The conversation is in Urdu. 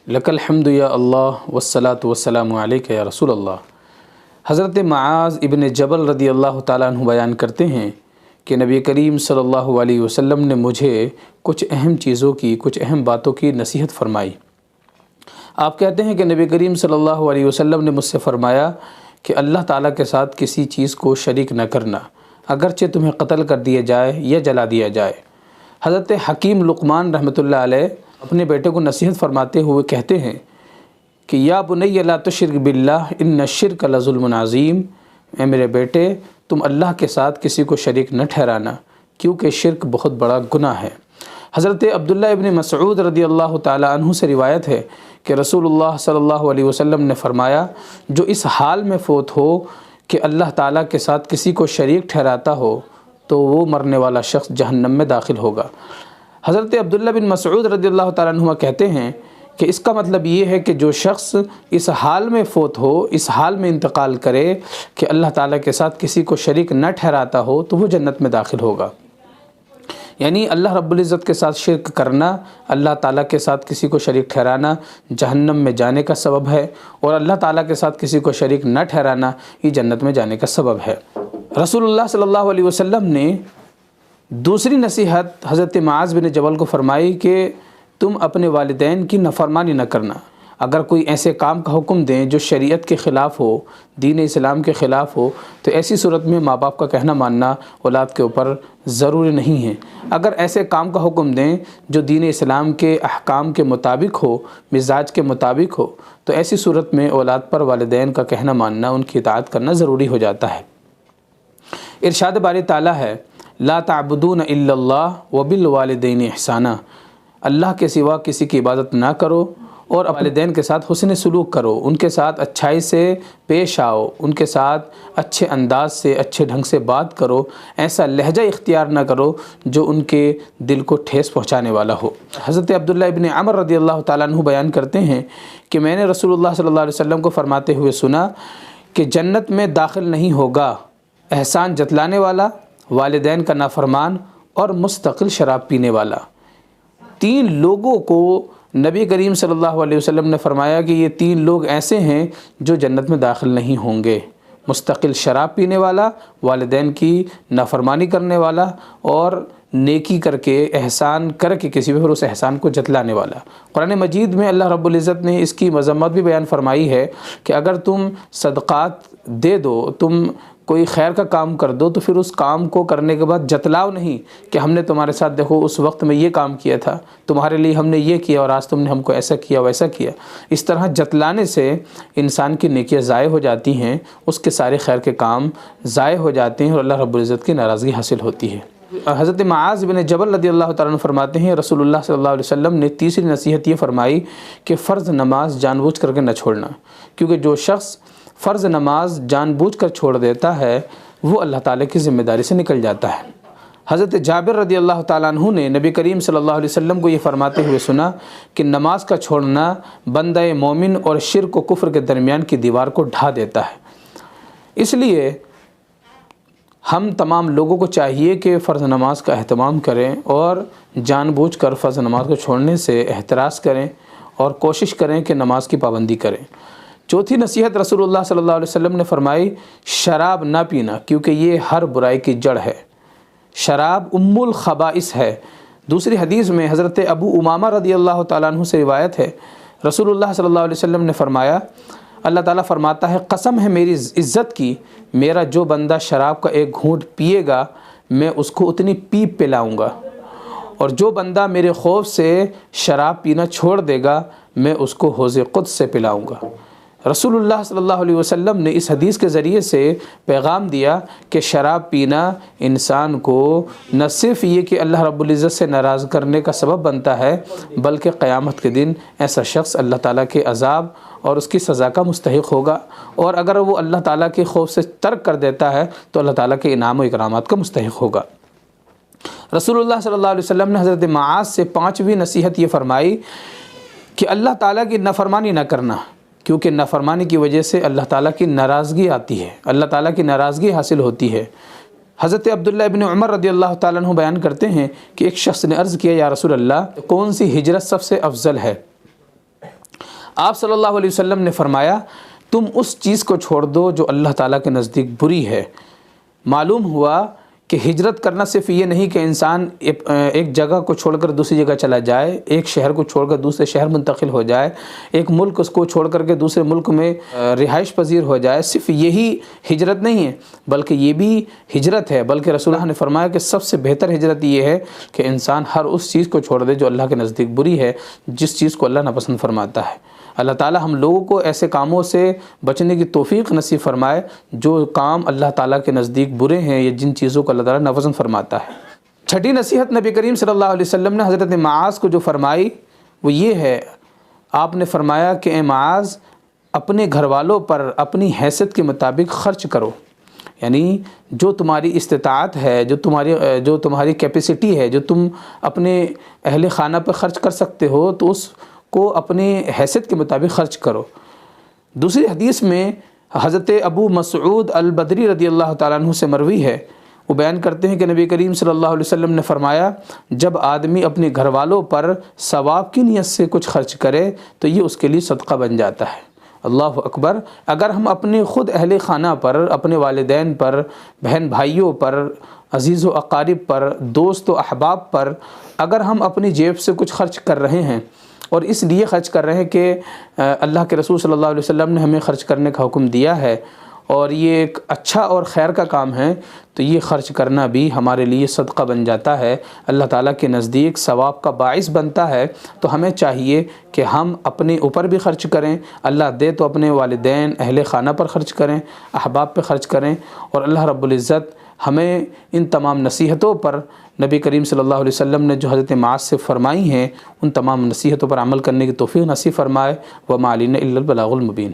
لک الحمد یا اللہ والصلاة والسلام علیک یا رسول اللہ۔ حضرت معاذ ابن جبل رضی اللہ تعالیٰ عنہ بیان کرتے ہیں کہ نبی کریم صلی اللہ علیہ وسلم نے مجھے کچھ اہم چیزوں کی، کچھ اہم باتوں کی نصیحت فرمائی۔ آپ کہتے ہیں کہ نبی کریم صلی اللہ علیہ وسلم نے مجھ سے فرمایا کہ اللہ تعالیٰ کے ساتھ کسی چیز کو شریک نہ کرنا، اگرچہ تمہیں قتل کر دیا جائے یا جلا دیا جائے۔ حضرت حکیم لقمان رحمۃ اللہ علیہ اپنے بیٹے کو نصیحت فرماتے ہوئے کہتے ہیں کہ یا بنی لا تشرک باللہ ان الشرک لظلم عظیم، اے میرے بیٹے تم اللہ کے ساتھ کسی کو شریک نہ ٹھہرانا، کیونکہ شرک بہت بڑا گناہ ہے۔ حضرت عبداللہ ابن مسعود رضی اللہ تعالی عنہ سے روایت ہے کہ رسول اللہ صلی اللہ علیہ وسلم نے فرمایا، جو اس حال میں فوت ہو کہ اللہ تعالیٰ کے ساتھ کسی کو شریک ٹھہراتا ہو تو وہ مرنے والا شخص جہنم میں داخل ہوگا۔ حضرت عبداللہ بن مسعود رضی اللہ تعالیٰ عنہ کہتے ہیں کہ اس کا مطلب یہ ہے کہ جو شخص اس حال میں فوت ہو، اس حال میں انتقال کرے کہ اللہ تعالیٰ کے ساتھ کسی کو شریک نہ ٹھہراتا ہو تو وہ جنت میں داخل ہوگا۔ یعنی اللہ رب العزت کے ساتھ شرک کرنا، اللہ تعالیٰ کے ساتھ کسی کو شریک ٹھہرانا جہنم میں جانے کا سبب ہے، اور اللہ تعالیٰ کے ساتھ کسی کو شریک نہ ٹھہرانا یہ جنت میں جانے کا سبب ہے۔ رسول اللہ صلی اللہ علیہ وسلم نے دوسری نصیحت حضرت معاذ بن جبل کو فرمائی کہ تم اپنے والدین کی نافرمانی نہ کرنا۔ اگر کوئی ایسے کام کا حکم دیں جو شریعت کے خلاف ہو، دین اسلام کے خلاف ہو، تو ایسی صورت میں ماں باپ کا کہنا ماننا اولاد کے اوپر ضروری نہیں ہے۔ اگر ایسے کام کا حکم دیں جو دین اسلام کے احکام کے مطابق ہو، مزاج کے مطابق ہو، تو ایسی صورت میں اولاد پر والدین کا کہنا ماننا، ان کی اطاعت کرنا ضروری ہو جاتا ہے۔ ارشاد باری تعالیٰ ہے، لا تعبدون الا اللہ وبالوالدین احسانا، اللہ کے سوا کسی کی عبادت نہ کرو اور والدین کے ساتھ حسن سلوک کرو، ان کے ساتھ اچھائی سے پیش آؤ، ان کے ساتھ اچھے انداز سے، اچھے ڈھنگ سے بات کرو، ایسا لہجہ اختیار نہ کرو جو ان کے دل کو ٹھیس پہنچانے والا ہو۔ حضرت عبداللہ ابن عمر رضی اللہ تعالیٰ عنہ بیان کرتے ہیں کہ میں نے رسول اللہ صلی اللہ علیہ وسلم کو فرماتے ہوئے سنا کہ جنت میں داخل نہیں ہوگا احسان جتلانے والا، والدین کا نافرمان اور مستقل شراب پینے والا۔ تین لوگوں کو نبی کریم صلی اللہ علیہ وسلم نے فرمایا کہ یہ تین لوگ ایسے ہیں جو جنت میں داخل نہیں ہوں گے: مستقل شراب پینے والا، والدین کی نافرمانی کرنے والا، اور نیکی کر کے، احسان کر کے کسی پر اس احسان کو جتلانے والا۔ قرآن مجید میں اللہ رب العزت نے اس کی مذمت بھی بیان فرمائی ہے کہ اگر تم صدقات دے دو، تم کوئی خیر کا کام کر دو، تو پھر اس کام کو کرنے کے بعد جتلاؤ نہیں کہ ہم نے تمہارے ساتھ دیکھو اس وقت میں یہ کام کیا تھا، تمہارے لیے ہم نے یہ کیا اور آج تم نے ہم کو ایسا کیا ویسا کیا۔ اس طرح جتلانے سے انسان کی نیکیاں ضائع ہو جاتی ہیں، اس کے سارے خیر کے کام ضائع ہو جاتے ہیں اور اللہ رب العزت کی ناراضگی حاصل ہوتی ہے۔ حضرت معاذ بن جبل رضی اللہ تعالیٰ عنہ فرماتے ہیں رسول اللہ صلی اللہ علیہ وسلم نے تیسری نصیحت یہ فرمائی کہ فرض نماز جان بوجھ کر کے نہ چھوڑنا، کیونکہ جو شخص فرض نماز جان بوجھ کر چھوڑ دیتا ہے وہ اللہ تعالیٰ کی ذمہ داری سے نکل جاتا ہے۔ حضرت جابر رضی اللہ تعالیٰ عنہ نے نبی کریم صلی اللہ علیہ وسلم کو یہ فرماتے ہوئے سنا کہ نماز کا چھوڑنا بندہ مومن اور شرک و کفر کے درمیان کی دیوار کو ڈھا دیتا ہے۔ اس لیے ہم تمام لوگوں کو چاہیے کہ فرض نماز کا اہتمام کریں اور جان بوجھ کر فرض نماز کو چھوڑنے سے احتراز کریں اور کوشش کریں کہ نماز کی پابندی کریں۔ چوتھی نصیحت رسول اللہ صلی اللہ علیہ وسلم نے فرمائی، شراب نہ پینا، کیونکہ یہ ہر برائی کی جڑ ہے۔ شراب ام الخبائث ہے۔ دوسری حدیث میں حضرت ابو امامہ رضی اللہ تعالیٰ عنہ سے روایت ہے، رسول اللہ صلی اللہ علیہ وسلم نے فرمایا، اللہ تعالیٰ فرماتا ہے، قسم ہے میری عزت کی، میرا جو بندہ شراب کا ایک گھونٹ پیے گا میں اس کو اتنی پیپ پلاؤں گا، اور جو بندہ میرے خوف سے شراب پینا چھوڑ دے گا میں اس کو حوض قدس سے پلاؤں گا۔ رسول اللہ صلی اللہ علیہ وسلم نے اس حدیث کے ذریعے سے پیغام دیا کہ شراب پینا انسان کو نہ صرف یہ کہ اللہ رب العزت سے ناراض کرنے کا سبب بنتا ہے، بلکہ قیامت کے دن ایسا شخص اللہ تعالیٰ کے عذاب اور اس کی سزا کا مستحق ہوگا، اور اگر وہ اللہ تعالیٰ کے خوف سے ترک کر دیتا ہے تو اللہ تعالیٰ کے انعام و اکرامات کا مستحق ہوگا۔ رسول اللہ صلی اللہ علیہ وسلم نے حضرت معاذ سے پانچویں نصیحت یہ فرمائی کہ اللہ تعالیٰ کی نافرمانی نہ کرنا، کیونکہ نافرمانی کی وجہ سے اللہ تعالیٰ کی ناراضگی آتی ہے، اللہ تعالیٰ کی ناراضگی حاصل ہوتی ہے۔ حضرت عبداللہ ابن عمر رضی اللہ تعالیٰ عنہ بیان کرتے ہیں کہ ایک شخص نے عرض کیا، یا رسول اللہ کون سی ہجرت سب سے افضل ہے؟ آپ صلی اللہ علیہ وسلم نے فرمایا تم اس چیز کو چھوڑ دو جو اللہ تعالیٰ کے نزدیک بری ہے۔ معلوم ہوا کہ ہجرت کرنا صرف یہ نہیں کہ انسان ایک جگہ کو چھوڑ کر دوسری جگہ چلا جائے، ایک شہر کو چھوڑ کر دوسرے شہر منتقل ہو جائے، ایک ملک اس کو چھوڑ کر کے دوسرے ملک میں رہائش پذیر ہو جائے، صرف یہی ہجرت نہیں ہے بلکہ یہ بھی ہجرت ہے۔ بلکہ رسول اللہ نے فرمایا کہ سب سے بہتر ہجرت یہ ہے کہ انسان ہر اس چیز کو چھوڑ دے جو اللہ کے نزدیک بری ہے، جس چیز کو اللہ ناپسند فرماتا ہے۔ اللہ تعالی ہم لوگوں کو ایسے کاموں سے بچنے کی توفیق نصیب فرمائے جو کام اللہ تعالیٰ کے نزدیک برے ہیں یا جن چیزوں کو اللہ تعالیٰ ناپسند فرماتا ہے۔ چھٹی نصیحت نبی کریم صلی اللہ علیہ وسلم نے حضرت معاذ کو جو فرمائی وہ یہ ہے، آپ نے فرمایا کہ اے معاذ اپنے گھر والوں پر اپنی حیثیت کے مطابق خرچ کرو، یعنی جو تمہاری استطاعت ہے، جو تمہاری کیپیسٹی ہے، جو تم اپنے اہل خانہ پر خرچ کر سکتے ہو تو اس کو اپنے حیثیت کے مطابق خرچ کرو۔ دوسری حدیث میں حضرت ابو مسعود البدری رضی اللہ تعالیٰ عنہ سے مروی ہے، وہ بیان کرتے ہیں کہ نبی کریم صلی اللہ علیہ وسلم نے فرمایا جب آدمی اپنے گھر والوں پر ثواب کی نیت سے کچھ خرچ کرے تو یہ اس کے لیے صدقہ بن جاتا ہے۔ اللہ اکبر! اگر ہم اپنے خود اہل خانہ پر، اپنے والدین پر، بہن بھائیوں پر، عزیز و اقارب پر، دوست و احباب پر اگر ہم اپنی جیب سے کچھ خرچ کر رہے ہیں اور اس لیے خرچ کر رہے ہیں کہ اللہ کے رسول صلی اللہ علیہ وسلم نے ہمیں خرچ کرنے کا حکم دیا ہے اور یہ ایک اچھا اور خیر کا کام ہے، تو یہ خرچ کرنا بھی ہمارے لیے صدقہ بن جاتا ہے، اللہ تعالیٰ کے نزدیک ثواب کا باعث بنتا ہے۔ تو ہمیں چاہیے کہ ہم اپنے اوپر بھی خرچ کریں، اللہ دے تو اپنے والدین اہل خانہ پر خرچ کریں، احباب پہ خرچ کریں، اور اللہ رب العزت ہمیں ان تمام نصیحتوں پر نبی کریم صلی اللہ علیہ وسلم نے جو حضرت معاذ سے فرمائی ہیں ان تمام نصیحتوں پر عمل کرنے کی توفیق نصیب فرمائے۔ وما علینا الا البلاغ المبین۔